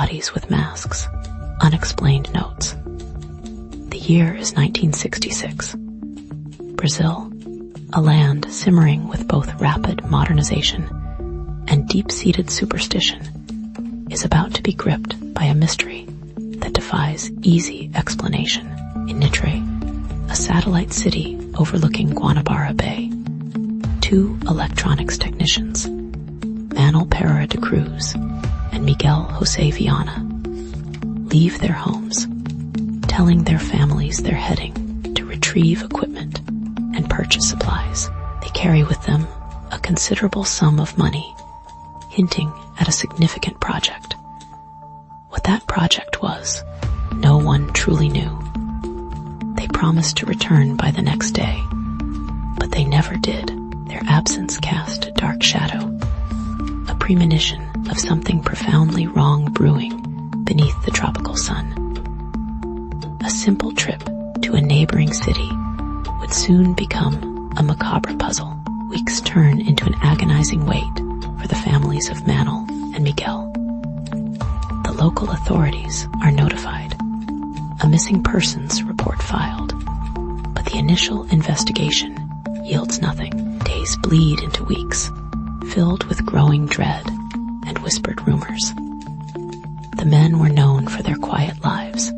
bodies with masks, unexplained notes. The year is 1966. Brazil, a land simmering with both rapid modernization and deep-seated superstition, is about to be gripped by a mystery that defies easy explanation. In Nitre, a satellite city overlooking Guanabara Bay, two electronics technicians, Manuel Pereira de Cruz and Miguel Jose Viana, leave their homes, telling their families they're heading to retrieve equipment and purchase supplies. They carry with them a considerable sum of money, hinting at a significant project. What that project was, no one truly knew. They promised to return by the next day, but they never did. Their absence cast a dark shadow, a premonition of something profoundly wrong brewing beneath the tropical sun. A simple trip to a neighboring city would soon become a macabre puzzle. Weeks turn into an agonizing wait for the families of Manuel and Miguel. The local authorities are notified. A missing persons report filed, but the initial investigation yields nothing. Days bleed into weeks, filled with growing dread and whispered rumors. The men were known for their quiet lives,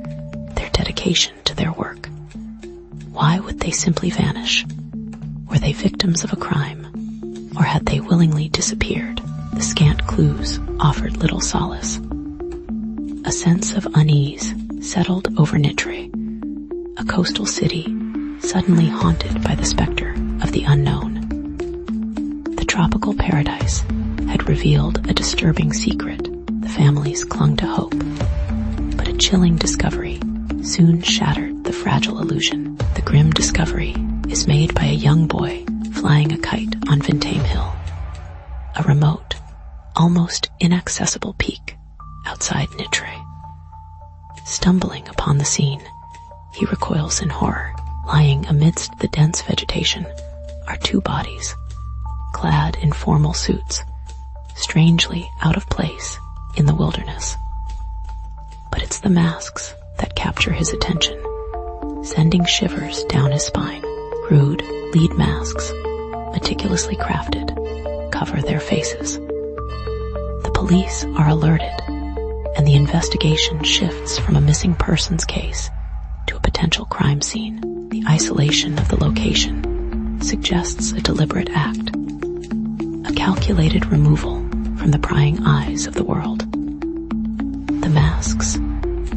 their dedication to their work. Why would they simply vanish? Were they victims of a crime, or had they willingly disappeared? The scant clues offered little solace. A sense of unease settled over Nitre, a coastal city suddenly haunted by the specter of the unknown. The tropical paradise had revealed a disturbing secret. The families clung to hope, but a chilling discovery soon shattered the fragile illusion. The grim discovery is made by a young boy flying a kite on Vintame Hill, a remote, almost inaccessible peak outside Nitre. Stumbling upon the scene, he recoils in horror. Lying amidst the dense vegetation are two bodies, clad in formal suits, strangely out of place in the wilderness. But it's the masks that capture his attention, sending shivers down his spine. Crude lead masks, meticulously crafted, cover their faces. The police are alerted, and the investigation shifts from a missing persons case to a potential crime scene. The isolation of the location suggests a deliberate act, a calculated removal from the prying eyes of the world. The masks,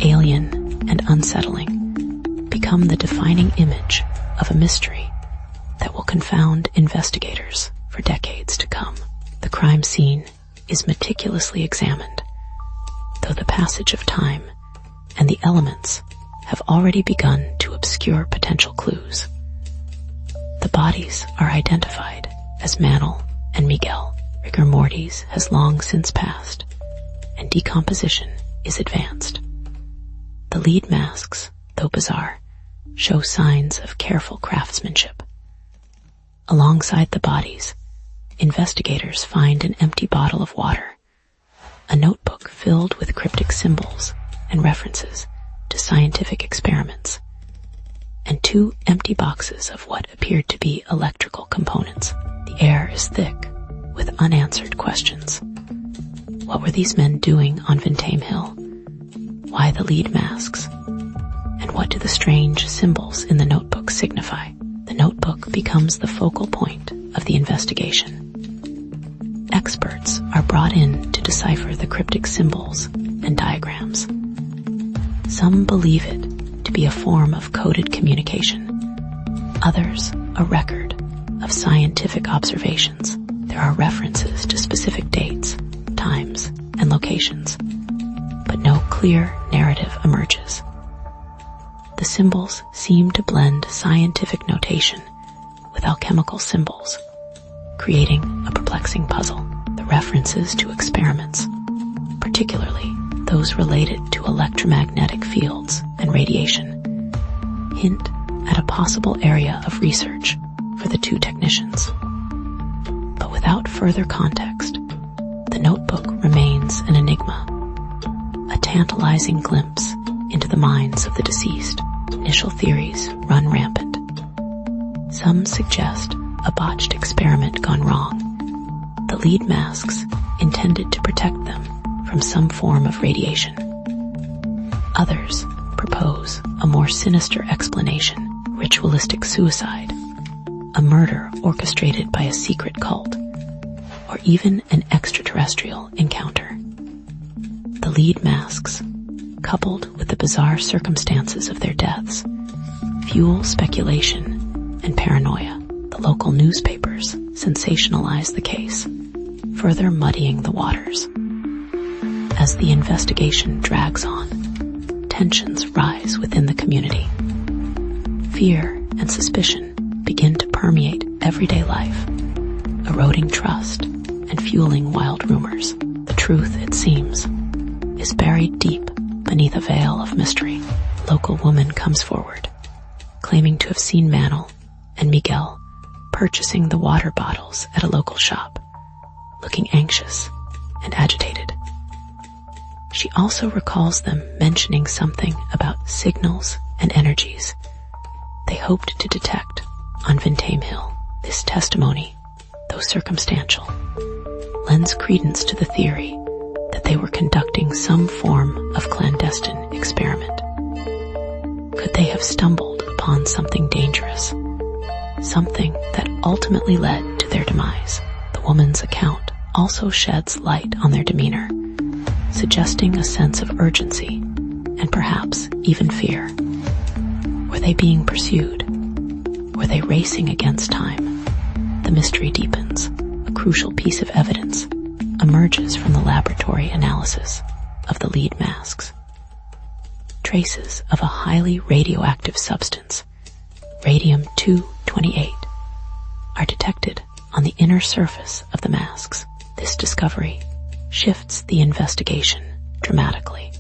alien and unsettling, become the defining image of a mystery that will confound investigators for decades to come. The crime scene is meticulously examined, though the passage of time and the elements have already begun to obscure potential clues. The bodies are identified as Manuel and Miguel. Rigor mortis has long since passed, and decomposition is advanced. The lead masks, though bizarre, show signs of careful craftsmanship. Alongside the bodies, investigators find an empty bottle of water, a notebook filled with cryptic symbols and references to scientific experiments, and two empty boxes of what appeared to be electrical components. The air is thick with unanswered questions. What were these men doing on Vintame Hill? Why the lead masks? And what do the strange symbols in the notebook signify? The notebook becomes the focal point of the investigation. Experts are brought in to decipher the cryptic symbols and diagrams. Some believe it to be a form of coded communication, others a record of scientific observations. There are references to specific dates, times, and locations, but no clear narrative emerges. The symbols seem to blend scientific notation with alchemical symbols, creating a perplexing puzzle. The references to experiments, particularly those related to electromagnetic fields and radiation, hint at a possible area of research for the two technicians. But without further context, the notebook remains an enigma, a tantalizing glimpse into the minds of the deceased. Initial theories run rampant. Some suggest a botched experiment gone wrong. The lead masks intended to protect them from some form of radiation. Others propose a more sinister explanation, ritualistic suicide, a murder orchestrated by a secret cult, or even an extraterrestrial encounter. The lead masks, coupled with the bizarre circumstances of their deaths, fuel speculation and paranoia. The local newspapers sensationalize the case, further muddying the waters. As the investigation drags on, tensions rise within the community. Fear and suspicion begin to permeate everyday life, eroding trust and fueling wild rumors. The truth, it seems, is buried deep beneath a veil of mystery. A local woman comes forward, claiming to have seen Manel and Miguel purchasing the water bottles at a local shop, looking anxious and agitated. She also recalls them mentioning something about signals and energies they hoped to detect on Vintame Hill. This testimony, though circumstantial, lends credence to the theory that they were conducting some form of clandestine experiment. Could they have stumbled upon something dangerous, something that ultimately led to their demise? The woman's account also sheds light on their demeanor, suggesting a sense of urgency and perhaps even fear. Were they being pursued? Were they racing against time? The mystery deepens. A crucial piece of evidence emerges from the laboratory analysis of the lead masks. Traces of a highly radioactive substance, radium-228, are detected on the inner surface of the masks. This discovery shifts the investigation dramatically.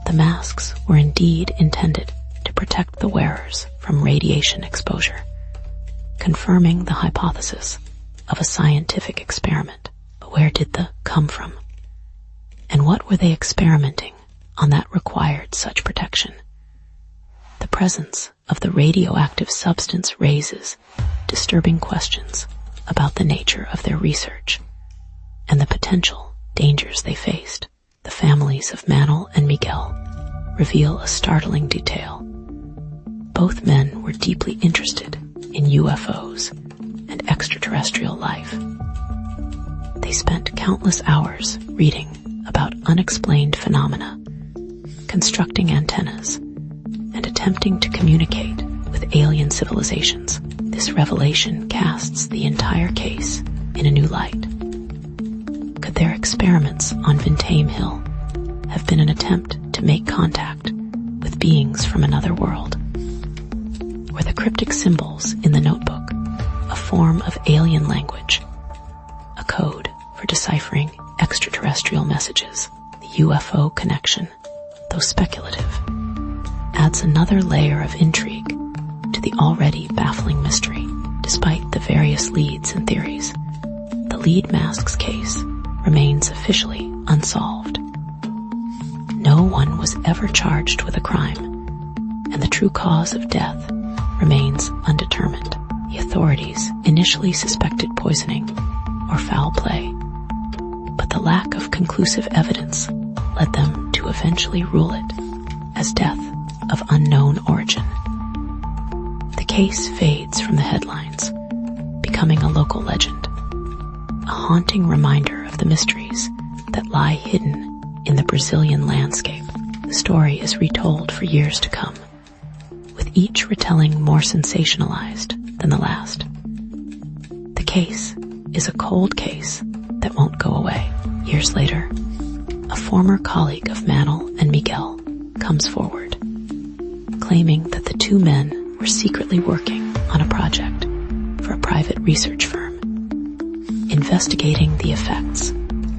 The masks were indeed intended to protect the wearers from radiation exposure, confirming the hypothesis of a scientific experiment. But where did the come from? And what were they experimenting on that required such protection? The presence of the radioactive substance raises disturbing questions about the nature of their research and the potential dangers they faced. The families of Manel and Miguel reveal a startling detail. Both men were deeply interested in UFOs and extraterrestrial life. They spent countless hours reading about unexplained phenomena, constructing antennas, and attempting to communicate with alien civilizations. This revelation casts the entire case in a new light. Could their experiments on Vintame Hill have been an attempt to make contact with beings from another world? Were the cryptic symbols in the notebook a form of alien language, a code for deciphering extraterrestrial messages? The UFO connection, though speculative, adds another layer of intrigue to the already baffling mystery. Despite the various leads and theories, the lead masks case remains officially unsolved. No one was ever charged with a crime, and the true cause of death remains undetermined. The authorities initially suspected poisoning or foul play, but the lack of conclusive evidence led them to eventually rule it as death of unknown origin. The case fades from the headlines, becoming a local legend, a haunting reminder of the mysteries that lie hidden in the Brazilian landscape. The story is retold for years to come, with each retelling more sensationalized than the last. The case is a cold case that won't go away. Years later, a former colleague of Manel and Miguel comes forward, claiming that the two men were secretly working on a project for a private research firm, investigating the effects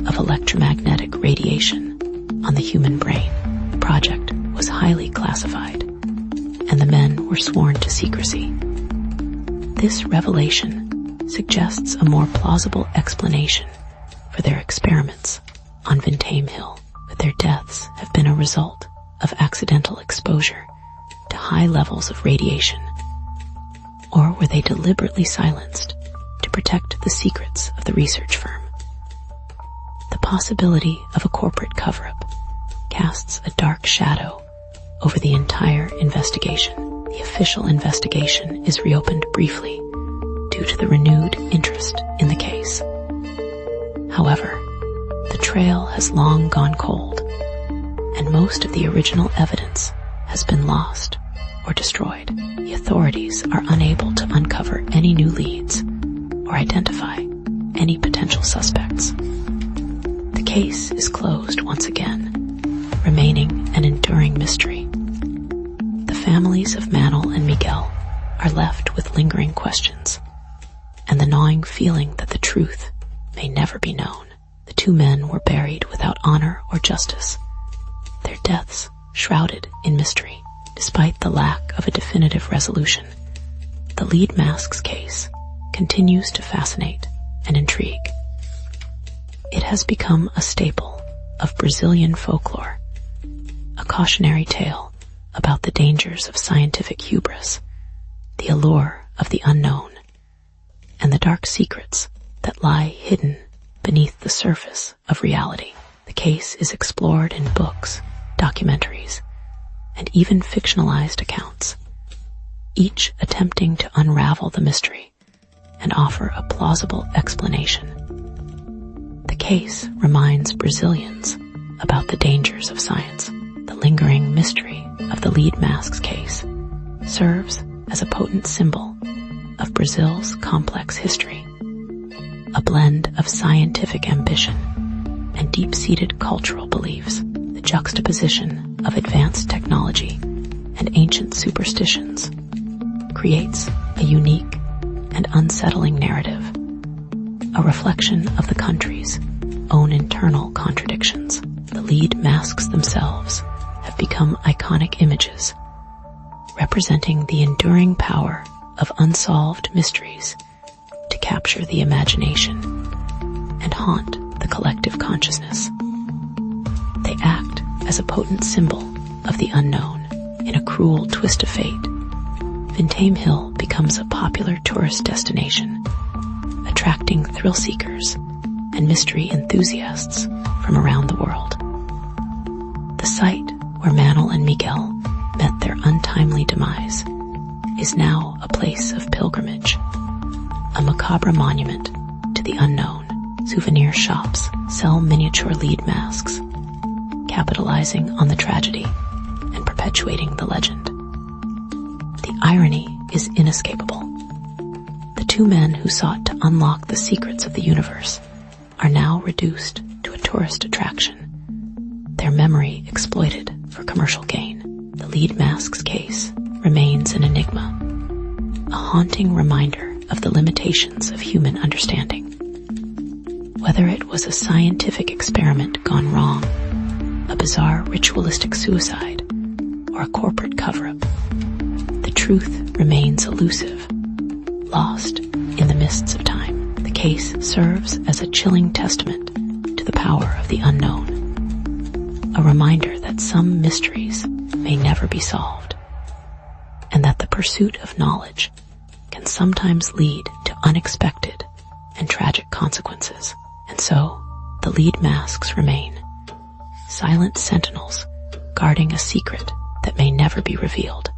of electromagnetic radiation on the human brain. The project was highly classified, and the men were sworn to secrecy. This revelation suggests a more plausible explanation for their experiments on Vintame Hill. With that their deaths have been a result of accidental exposure to high levels of radiation, or were they deliberately silenced to protect the secrets of the research firm? The possibility of a corporate cover-up casts a dark shadow over the entire investigation. The official investigation is reopened briefly due to the renewed interest in the case. However, the trail has long gone cold, and most of the original evidence has been lost or destroyed. The authorities are unable to uncover any new leads or identify any potential suspects. The case is closed once again, remaining an enduring mystery. The families of Manuel and Miguel are left with lingering questions and the gnawing feeling that the truth may never be known. The two men were buried without honor or justice, their deaths shrouded in mystery. Despite the lack of a definitive resolution, the lead masks case continues to fascinate and intrigue. It has become a staple of Brazilian folklore, a cautionary tale about the dangers of scientific hubris, the allure of the unknown, and the dark secrets that lie hidden beneath the surface of reality. The case is explored in books, documentaries, and even fictionalized accounts, each attempting to unravel the mystery and offer a plausible explanation. The case reminds Brazilians about the dangers of science. The lingering mystery of the lead masks case serves as a potent symbol of Brazil's complex history, a blend of scientific ambition and deep-seated cultural beliefs. The juxtaposition of advanced technology and ancient superstitions creates a unique and unsettling narrative, a reflection of the country's own internal contradictions. The lead masks themselves have become iconic images, representing the enduring power of unsolved mysteries to capture the imagination and haunt the collective consciousness. They act as a potent symbol of the unknown. In a cruel twist of fate, Vintame Hill becomes a popular tourist destination, attracting thrill seekers and mystery enthusiasts from around the world. The site where Manuel and Miguel met their untimely demise is now a place of pilgrimage, a macabre monument to the unknown. Souvenir shops sell miniature lead masks, capitalizing on the tragedy and perpetuating the legend. The irony is inescapable. The two men who sought to unlock the secrets of the universe are now reduced to a tourist attraction, their memory exploited for commercial gain. The lead masks case remains an enigma, a haunting reminder of the limitations of human understanding. Whether it was a scientific experiment gone wrong, a bizarre ritualistic suicide, or a corporate cover-up, the truth remains elusive, lost in the mists of time. The case serves as a chilling testament to the power of the unknown, a reminder that some mysteries may never be solved, and that the pursuit of knowledge can sometimes lead to unexpected and tragic consequences. And so, the lead masks remain, silent sentinels guarding a secret that may never be revealed.